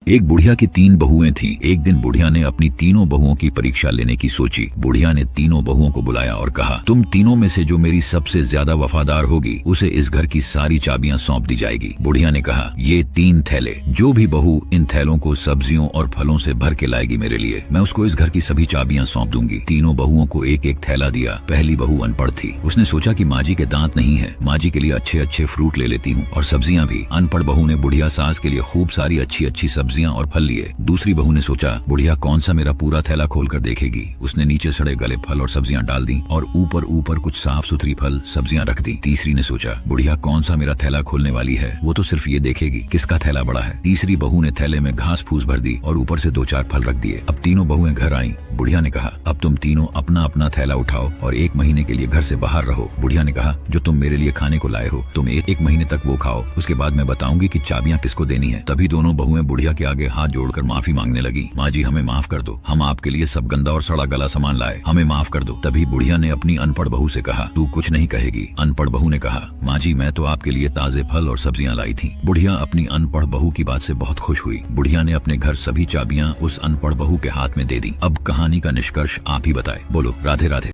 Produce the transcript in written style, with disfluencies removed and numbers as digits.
एक बुढ़िया की 3 बहुएं थीं। एक दिन बुढ़िया ने अपनी तीनों बहुओं की परीक्षा लेने की सोची। बुढ़िया ने तीनों बहुओं को बुलाया और कहा, तुम तीनों में से जो मेरी सबसे ज्यादा वफादार होगी उसे इस घर की सारी चाबियां सौंप दी जाएगी। बुढ़िया ने कहा, ये 3 थैले, जो भी बहू इन थैलों को सब्जियों और फलों से भर के लाएगी मेरे लिए, मैं उसको इस घर की सभी चाबियां सौंप दूंगी। तीनों बहुओं को एक एक थैला दिया। पहली बहू अनपढ़ थी। उसने सोचा कि माँ जी के दांत नहीं है, माँ जी के लिए अच्छे अच्छे फ्रूट ले लेती हूँ और सब्जियां भी। अनपढ़ बहू ने बुढ़िया सास के लिए खूब सारी अच्छी अच्छी सब्जियां और फल लिए। दूसरी बहू ने सोचा, बुढ़िया कौन सा मेरा पूरा थैला खोलकर देखेगी। उसने नीचे सड़े गले फल और सब्जियां डाल दी और ऊपर ऊपर कुछ साफ सुथरी फल सब्जियां रख दी। तीसरी ने सोचा, बुढ़िया कौन सा मेरा थैला खोलने वाली है, वो तो सिर्फ ये देखेगी किसका थैला बड़ा है। तीसरी बहू ने थैले में घास फूस भर दी और ऊपर से 2-4 फल रख दिए। अब तीनों बहुएं घर आईं। बुढ़िया ने कहा, अब तुम तीनों अपना अपना थैला उठाओ और 1 महीने के लिए घर से बाहर रहो। बुढ़िया ने कहा, जो तुम मेरे लिए खाने को लाए हो तुम 1 महीने तक वो खाओ, उसके बाद मैं बताऊंगी कि चाबियां किसको देनी है। तभी दोनों बहुएं बुढ़िया के आगे हाथ जोड़कर माफी मांगने लगी। माँ जी हमें माफ कर दो, हम आपके लिए सब गंदा और सड़ा गला सामान लाए, हमें माफ कर दो। तभी बुढ़िया ने अपनी अनपढ़ बहू से कहा, तू कुछ नहीं कहेगी। अनपढ़ बहू ने कहा, माँ जी मैं तो आपके लिए ताजे फल और सब्जियां लाई थी। बुढ़िया अपनी अनपढ़ बहू की बात से बहुत खुश हुई। बुढ़िया ने अपने घर सभी चाबियां उस अनपढ़ बहू के हाथ में दे दी। अब कहानी का निष्कर्ष आप ही बताएं। बोलो राधे राधे।